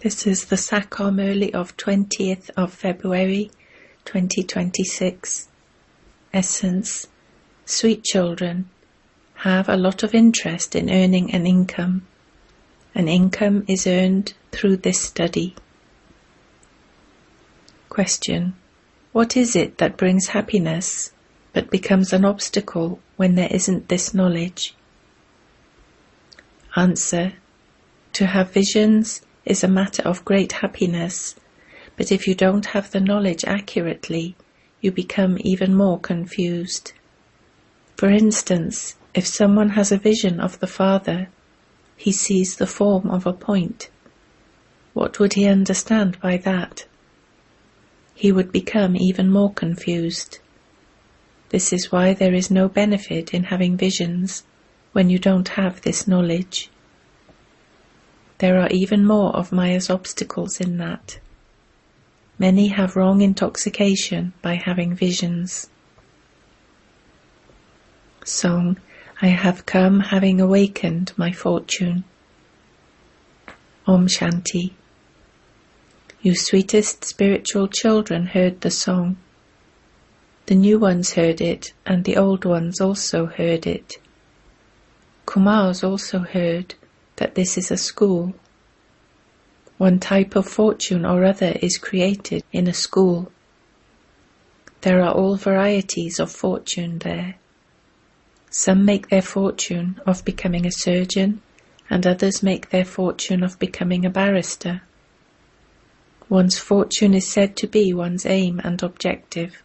This is the Sakar Murli of 20th of February 2026. Essence: sweet children, have a lot of interest in earning an income. An income is earned through this study. Question: what is it that brings happiness but becomes an obstacle when there isn't this knowledge? Answer: to have visions is a matter of great happiness, but if you don't have the knowledge accurately, you become even more confused. For instance, if someone has a vision of the Father, he sees the form of a point. What would he understand by that? He would become even more confused. This is why there is no benefit in having visions when you don't have this knowledge. There are even more of Maya's obstacles in that. Many have wrong intoxication by having visions. Song: I have come having awakened my fortune. Om Shanti. You sweetest spiritual children heard the song. The new ones heard it, and the old ones also heard it. Kumars also heard that this is a school. One type of fortune or other is created in a school. There are all varieties of fortune there. Some make their fortune of becoming a surgeon, and others make their fortune of becoming a barrister. One's fortune is said to be one's aim and objective.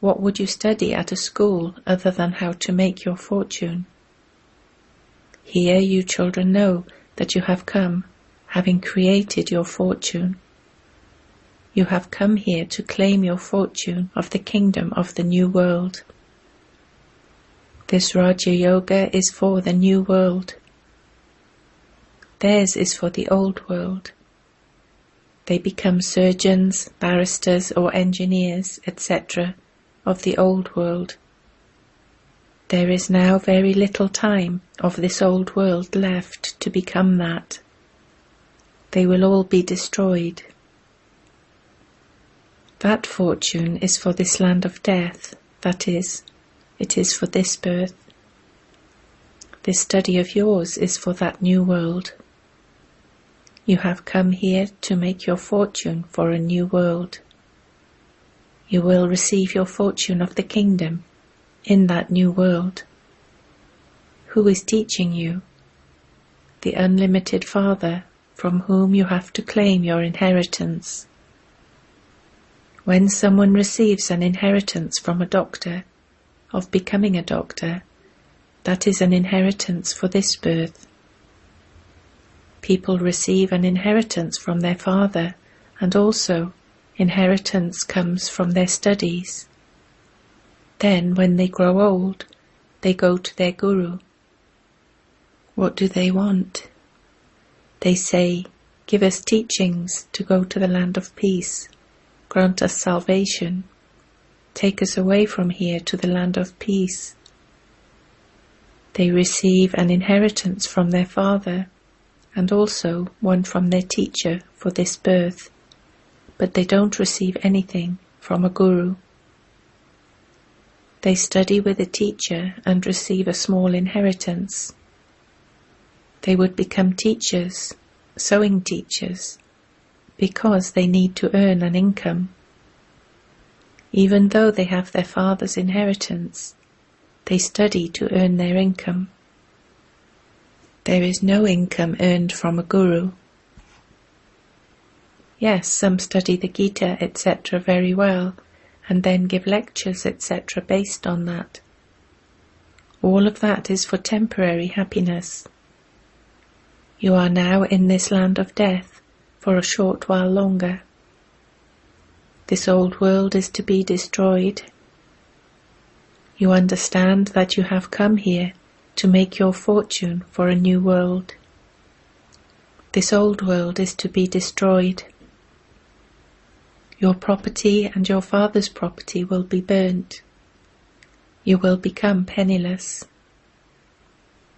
What would you study at a school other than how to make your fortune? Here you children know that you have come, having created your fortune. You have come here to claim your fortune of the kingdom of the new world. This Raja Yoga is for the new world. Theirs is for the old world. They become surgeons, barristers or engineers, etc. of the old world. There is now very little time of this old world left to become that. They will all be destroyed. That fortune is for this land of death, that is, it is for this birth. This study of yours is for that new world. You have come here to make your fortune for a new world. You will receive your fortune of the kingdom in that new world. Who is teaching you? The unlimited Father, from whom you have to claim your inheritance. When someone receives an inheritance from a doctor, of becoming a doctor, that is an inheritance for this birth. People receive an inheritance from their father, and also inheritance comes from their studies. Then, when they grow old, they go to their guru. What do they want? They say, give us teachings to go to the land of peace. Grant us salvation. Take us away from here to the land of peace. They receive an inheritance from their father, and also one from their teacher for this birth, but they don't receive anything from a guru. They study with a teacher and receive a small inheritance. They would become teachers, sewing teachers, because they need to earn an income. Even though they have their father's inheritance, they study to earn their income. There is no income earned from a guru. Yes, some study the Gita, etc. very well, and then give lectures, etc. based on that. All of that is for temporary happiness. You are now in this land of death for a short while longer. This old world is to be destroyed. You understand that you have come here to make your fortune for a new world. This old world is to be destroyed. Your property and your father's property will be burnt. You will become penniless.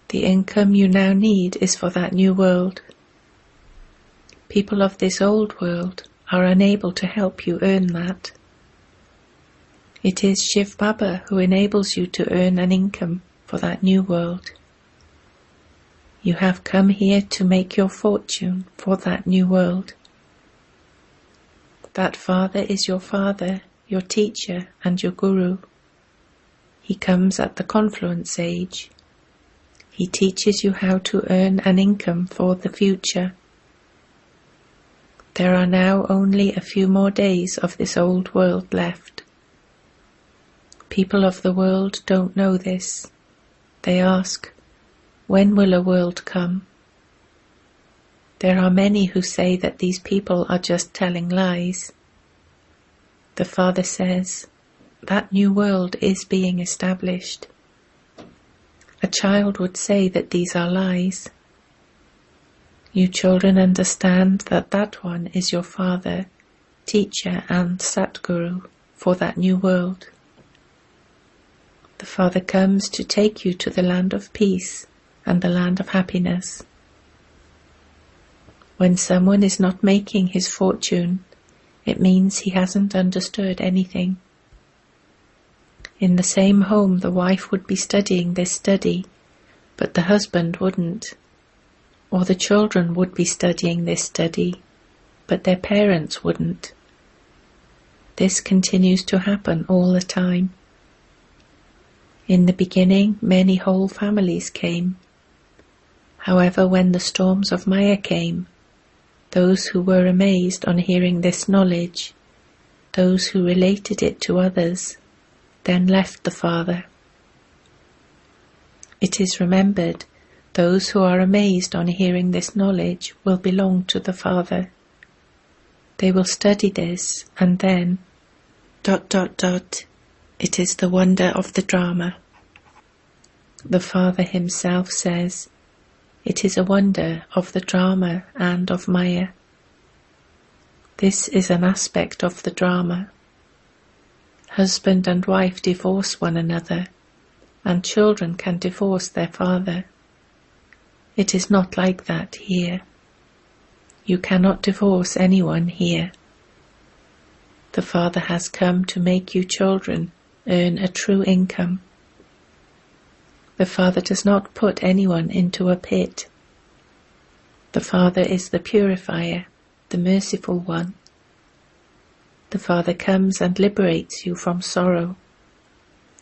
The income you now need is for that new world. People of this old world are unable to help you earn that. It is Shiv Baba who enables you to earn an income for that new world. You have come here to make your fortune for that new world. That Father is your Father, your teacher and your Guru. He comes at the confluence age. He teaches you how to earn an income for the future. There are now only a few more days of this old world left. People of the world don't know this. They ask, when will a world come? There are many who say that these people are just telling lies. The Father says, that new world is being established. A child would say that these are lies. You children understand that that one is your Father, teacher and Satguru for that new world. The Father comes to take you to the land of peace and the land of happiness. When someone is not making his fortune, it means he hasn't understood anything. In the same home, the wife would be studying this study, but the husband wouldn't. Or the children would be studying this study, but their parents wouldn't. This continues to happen all the time. In the beginning, many whole families came. However, when the storms of Maya came, those who were amazed on hearing this knowledge, those who related it to others, then left the Father. It is remembered, those who are amazed on hearing this knowledge will belong to the Father. They will study this and then ... It is the wonder of the drama. The Father himself says, it is a wonder of the drama and of Maya. This is an aspect of the drama. Husband and wife divorce one another, and children can divorce their father. It is not like that here. You cannot divorce anyone here. The Father has come to make you children earn a true income. The Father does not put anyone into a pit. The Father is the purifier, the merciful one. The Father comes and liberates you from sorrow.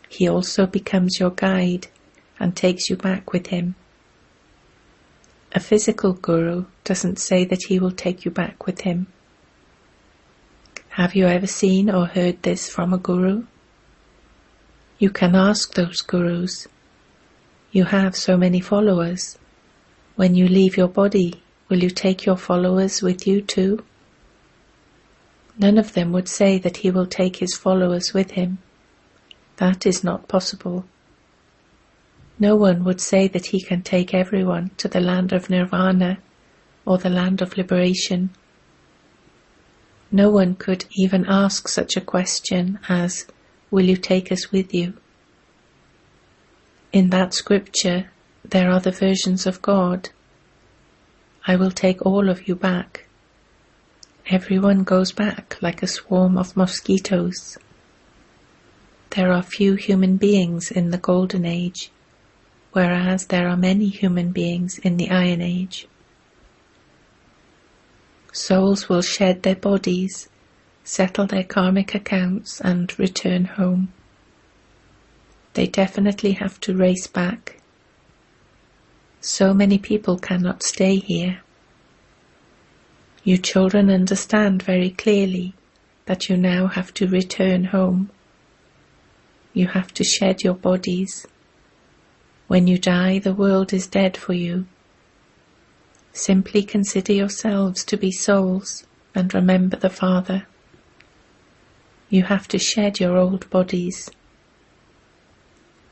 He also becomes your guide and takes you back with him. A physical guru doesn't say that he will take you back with him. Have you ever seen or heard this from a guru? You can ask those gurus. You have so many followers. When you leave your body, will you take your followers with you too? None of them would say that he will take his followers with him. That is not possible. No one would say that he can take everyone to the land of nirvana or the land of liberation. No one could even ask such a question as, will you take us with you? In that scripture, there are the versions of God. I will take all of you back. Everyone goes back like a swarm of mosquitoes. There are few human beings in the Golden Age, whereas there are many human beings in the Iron Age. Souls will shed their bodies, settle their karmic accounts and return home. They definitely have to race back. So many people cannot stay here. You children understand very clearly that you now have to return home. You have to shed your bodies. When you die, the world is dead for you. Simply consider yourselves to be souls and remember the Father. You have to shed your old bodies.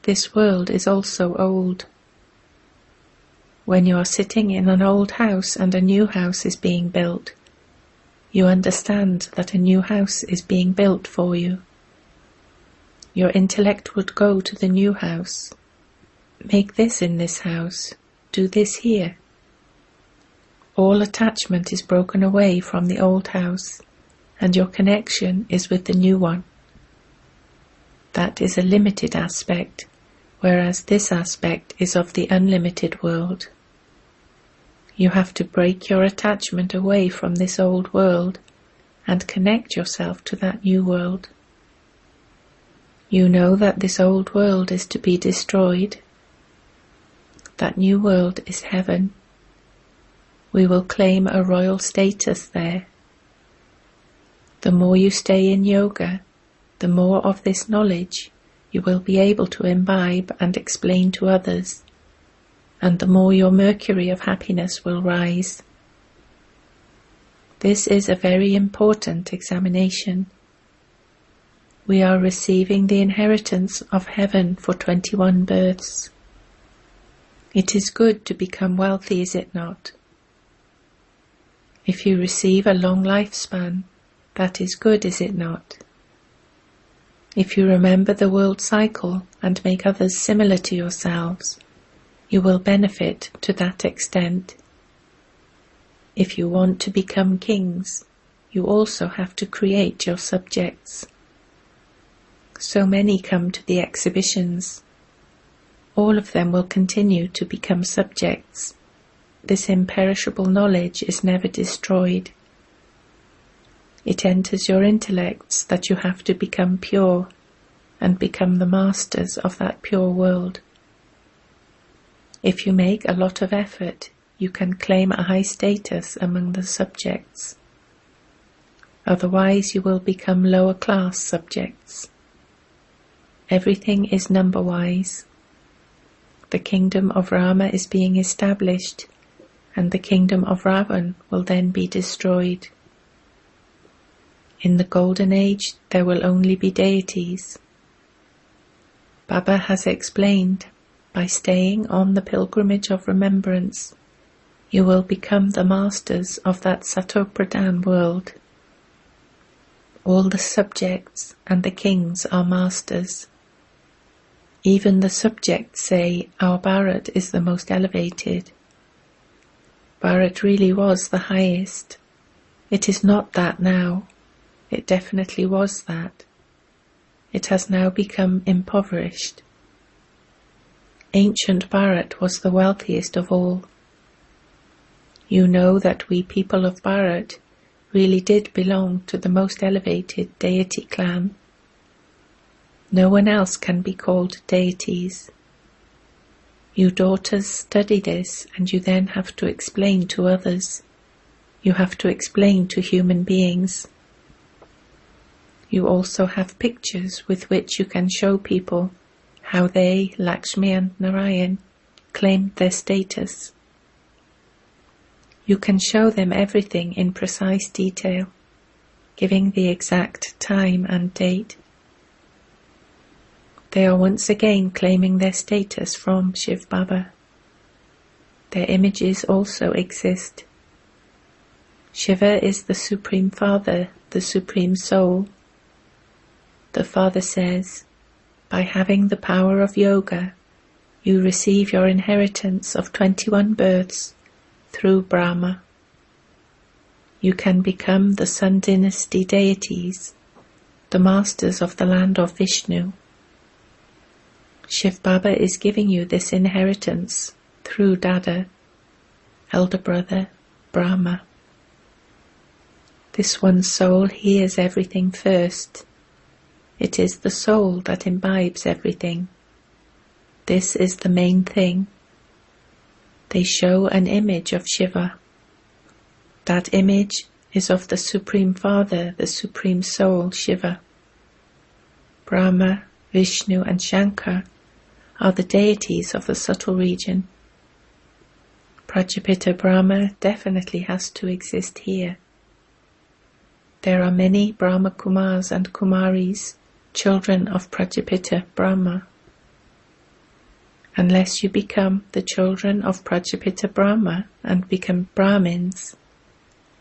This world is also old. When you are sitting in an old house and a new house is being built, you understand that a new house is being built for you. Your intellect would go to the new house. Make this in this house. Do this here. All attachment is broken away from the old house, and your connection is with the new one. That is a limited aspect, whereas this aspect is of the unlimited world. You have to break your attachment away from this old world and connect yourself to that new world. You know that this old world is to be destroyed. That new world is heaven. We will claim a royal status there. The more you stay in yoga, the more of this knowledge you will be able to imbibe and explain to others, and the more your mercury of happiness will rise. This is a very important examination. We are receiving the inheritance of heaven for 21 births. It is good to become wealthy, is it not? If you receive a long lifespan, that is good, is it not? If you remember the world cycle and make others similar to yourselves, you will benefit to that extent. If you want to become kings, you also have to create your subjects. So many come to the exhibitions. All of them will continue to become subjects. This imperishable knowledge is never destroyed. It enters your intellects that you have to become pure and become the masters of that pure world. If you make a lot of effort, you can claim a high status among the subjects. Otherwise, you will become lower class subjects. Everything is number-wise. The kingdom of Rama is being established, and the kingdom of Ravan will then be destroyed. In the golden age, there will only be deities. Baba has explained, by staying on the pilgrimage of remembrance, you will become the masters of that Satopradhan world. All the subjects and the kings are masters. Even the subjects say our Bharat is the most elevated. Bharat really was the highest. It is not that now. It definitely was that. It has now become impoverished. Ancient Bharat was the wealthiest of all. You know that we people of Bharat really did belong to the most elevated deity clan. No one else can be called deities. You daughters study this, and you then have to explain to others. You have to explain to human beings. You also have pictures with which you can show people how they, Lakshmi and Narayan, claimed their status. You can show them everything in precise detail, giving the exact time and date. They are once again claiming their status from Shiv Baba. Their images also exist. Shiva is the Supreme Father, the Supreme Soul. The Father says, by having the power of yoga, you receive your inheritance of 21 births through Brahma. You can become the Sun Dynasty deities, the masters of the land of Vishnu. Shiv Baba is giving you this inheritance through Dada, elder brother, Brahma. This one soul hears everything first. It is the soul that imbibes everything. This is the main thing. They show an image of Shiva. That image is of the Supreme Father, the Supreme Soul, Shiva. Brahma, Vishnu and Shankar are the deities of the subtle region. Prajapita Brahma definitely has to exist here. There are many Brahma Kumars and Kumaris, children of Prajapita Brahma. Unless you become the children of Prajapita Brahma and become Brahmins,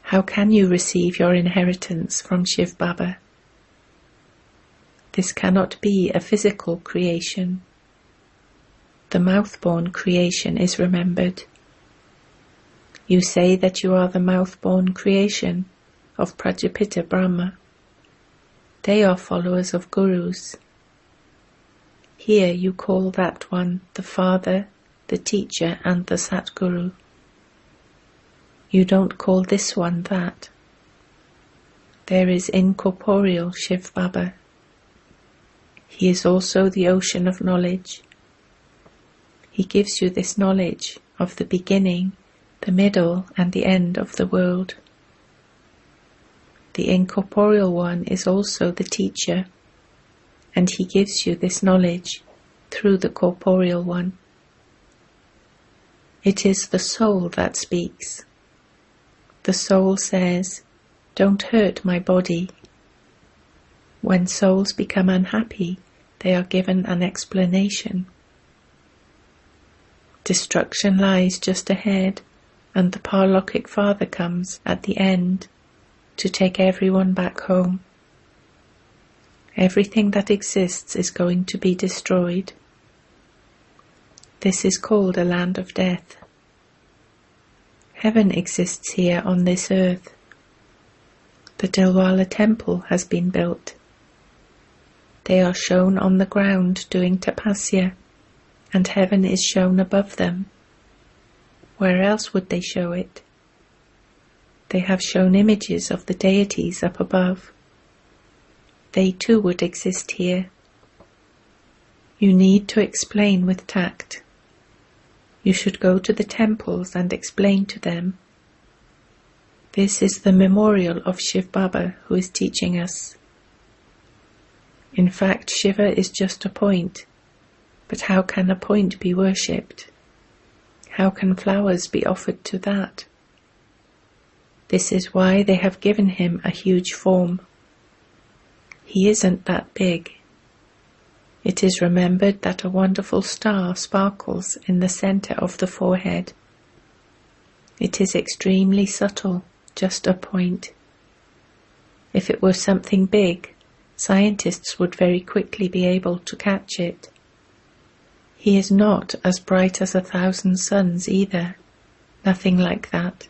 how can you receive your inheritance from Shiv Baba? This cannot be a physical creation. The mouth-born creation is remembered. You say that you are the mouth-born creation of Prajapita Brahma. They are followers of gurus. Here you call that one the father, the teacher and the Satguru. You don't call this one that. There is incorporeal Shiv Baba. He is also the ocean of knowledge. He gives you this knowledge of the beginning, the middle and the end of the world. The incorporeal one is also the teacher, and he gives you this knowledge through the corporeal one. It is the soul that speaks. The soul says, "Don't hurt my body." When souls become unhappy, they are given an explanation. Destruction lies just ahead, and the Paralokic Father comes at the end to take everyone back home. Everything that exists is going to be destroyed. This is called a land of death. Heaven exists here on this earth. The Dilwala temple has been built. They are shown on the ground doing tapasya, and heaven is shown above them. Where else would they show it? They have shown images of the deities up above. They too would exist here. You need to explain with tact. You should go to the temples and explain to them. This is the memorial of Shiv Baba who is teaching us. In fact, Shiva is just a point. But how can a point be worshipped? How can flowers be offered to that? This is why they have given him a huge form. He isn't that big. It is remembered that a wonderful star sparkles in the center of the forehead. It is extremely subtle, just a point. If it were something big, scientists would very quickly be able to catch it. He is not as bright as 1,000 suns either, nothing like that.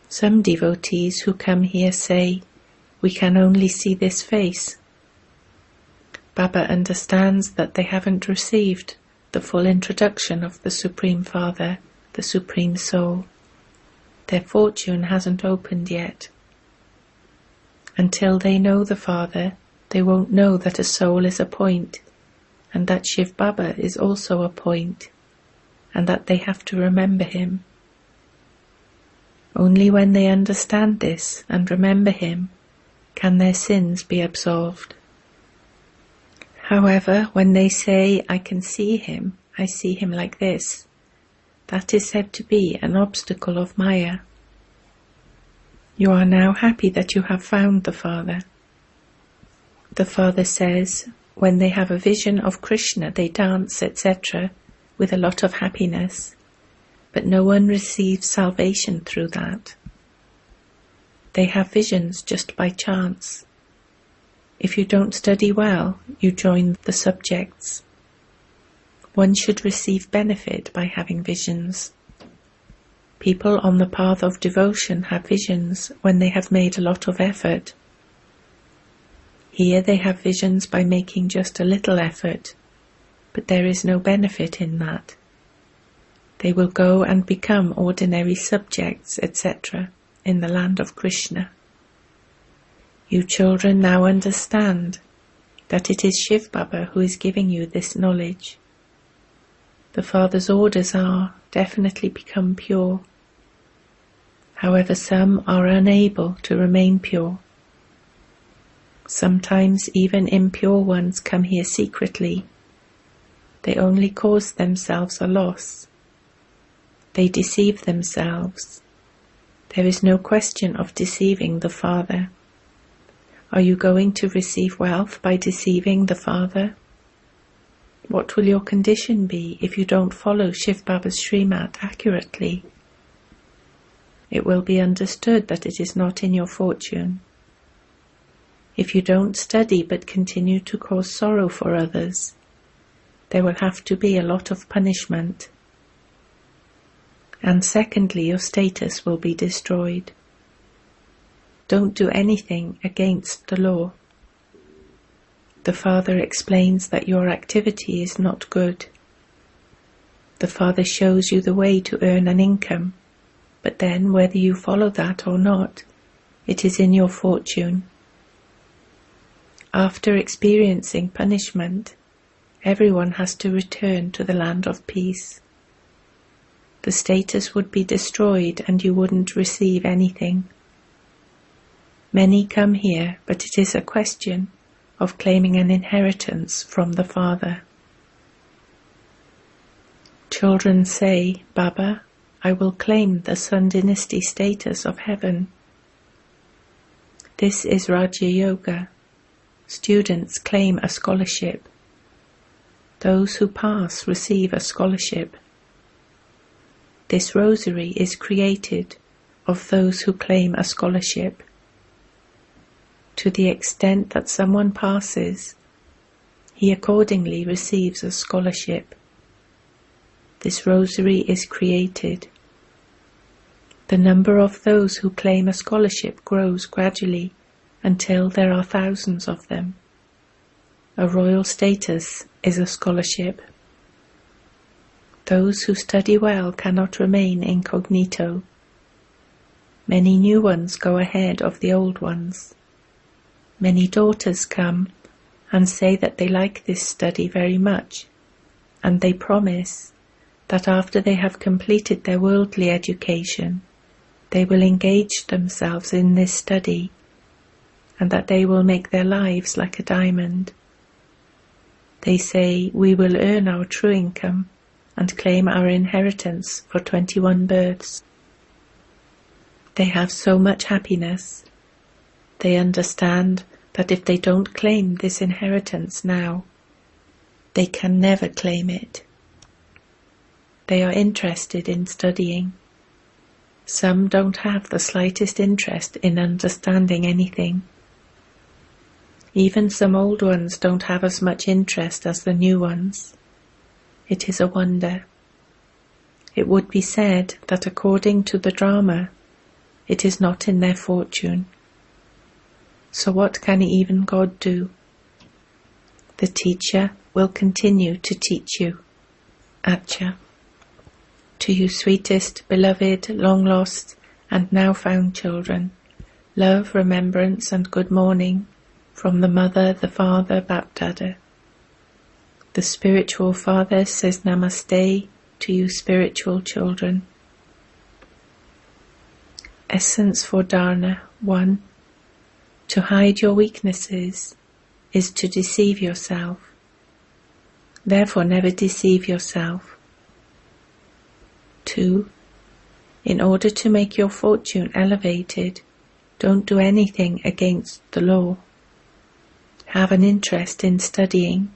Some devotees who come here say, "We can only see this face." Baba understands that they haven't received the full introduction of the Supreme Father, the Supreme Soul. Their fortune hasn't opened yet. Until they know the Father, they won't know that a soul is a point, and that Shiv Baba is also a point, and that they have to remember him. Only when they understand this and remember him can their sins be absolved. However, when they say, "I can see him, I see him like this," that is said to be an obstacle of Maya. You are now happy that you have found the Father. The Father says, when they have a vision of Krishna, they dance, etc., with a lot of happiness, but no one receives salvation through that. They have visions just by chance. If you don't study well, you join the subjects. One should receive benefit by having visions. People on the path of devotion have visions when they have made a lot of effort. Here they have visions by making just a little effort, but there is no benefit in that. They will go and become ordinary subjects, etc., in the land of Krishna. You children now understand that it is Shiv Baba who is giving you this knowledge. The Father's orders are, definitely become pure. However, some are unable to remain pure. Sometimes even impure ones come here secretly. They only cause themselves a loss. They deceive themselves. There is no question of deceiving the Father. Are you going to receive wealth by deceiving the Father? What will your condition be if you don't follow Shiv Baba's Srimad accurately? It will be understood that it is not in your fortune. If you don't study but continue to cause sorrow for others, there will have to be a lot of punishment. And secondly, your status will be destroyed. Don't do anything against the law. The Father explains that your activity is not good. The Father shows you the way to earn an income, but then whether you follow that or not, it is in your fortune. After experiencing punishment, everyone has to return to the land of peace. The status would be destroyed and you wouldn't receive anything. Many come here, but it is a question of claiming an inheritance from the Father. Children say, Baba, I will claim the Sun Dynasty status of heaven. This is Raja Yoga. Students claim a scholarship. Those who pass receive a scholarship. This rosary is created of those who claim a scholarship. To the extent that someone passes, he accordingly receives a scholarship. This rosary is created. The number of those who claim a scholarship grows gradually until there are thousands of them. A royal status is a scholarship. Those who study well cannot remain incognito. Many new ones go ahead of the old ones. Many daughters come and say that they like this study very much, and they promise that after they have completed their worldly education, they will engage themselves in this study, and that they will make their lives like a diamond. They say, we will earn our true income and claim our inheritance for 21 births. They have so much happiness. They understand that if they don't claim this inheritance now, they can never claim it. They are interested in studying. Some don't have the slightest interest in understanding anything. Even some old ones don't have as much interest as the new ones. It is a wonder. It would be said that according to the drama, it is not in their fortune. So what can even God do? The teacher will continue to teach you. Acha. To you sweetest, beloved, long-lost, and now-found children, love, remembrance, and good morning from the Mother, the Father, Bapdada. The Spiritual Father says Namaste to you spiritual children. Essence for Dharna 1. To hide your weaknesses is to deceive yourself. Therefore never deceive yourself. 2. In order to make your fortune elevated, don't do anything against the law. Have an interest in studying.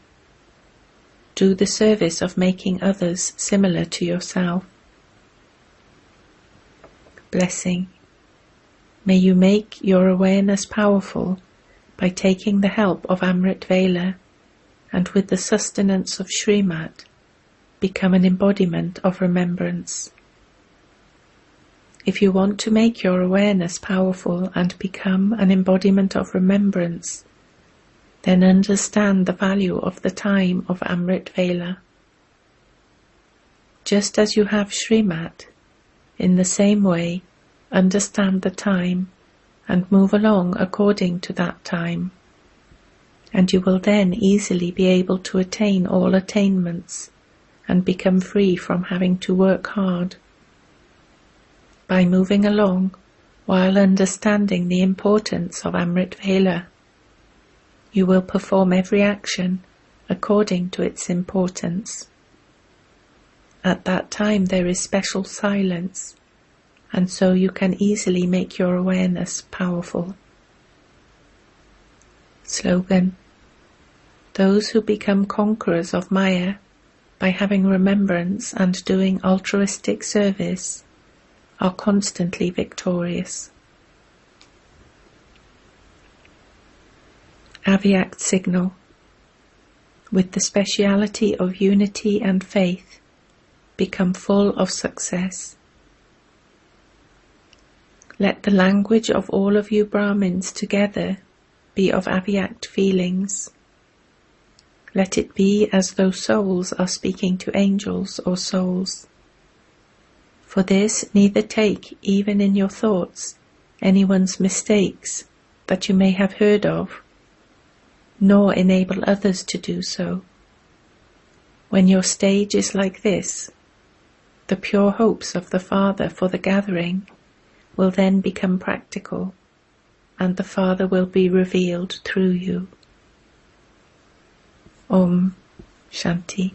Do the service of making others similar to yourself. Blessing. May you make your awareness powerful by taking the help of Amrit Vela, and with the sustenance of Srimat, become an embodiment of remembrance. If you want to make your awareness powerful and become an embodiment of remembrance, then understand the value of the time of Amrit Vela. Just as you have Srimat, in the same way, understand the time and move along according to that time, and you will then easily be able to attain all attainments and become free from having to work hard. By moving along while understanding the importance of Amrit Vela, you will perform every action according to its importance. At that time there is special silence, and so you can easily make your awareness powerful. Slogan. Those who become conquerors of Maya by having remembrance and doing altruistic service are constantly victorious. Avyakt signal. With the speciality of unity and faith, become full of success Let the language of all of you Brahmins together be of Avyakt feelings. Let it be as though souls are speaking to angels or souls. For this, neither take, even in your thoughts, anyone's mistakes that you may have heard of, nor enable others to do so. When your stage is like this, the pure hopes of the Father for the gathering will then become practical, and the Father will be revealed through you. Om Shanti.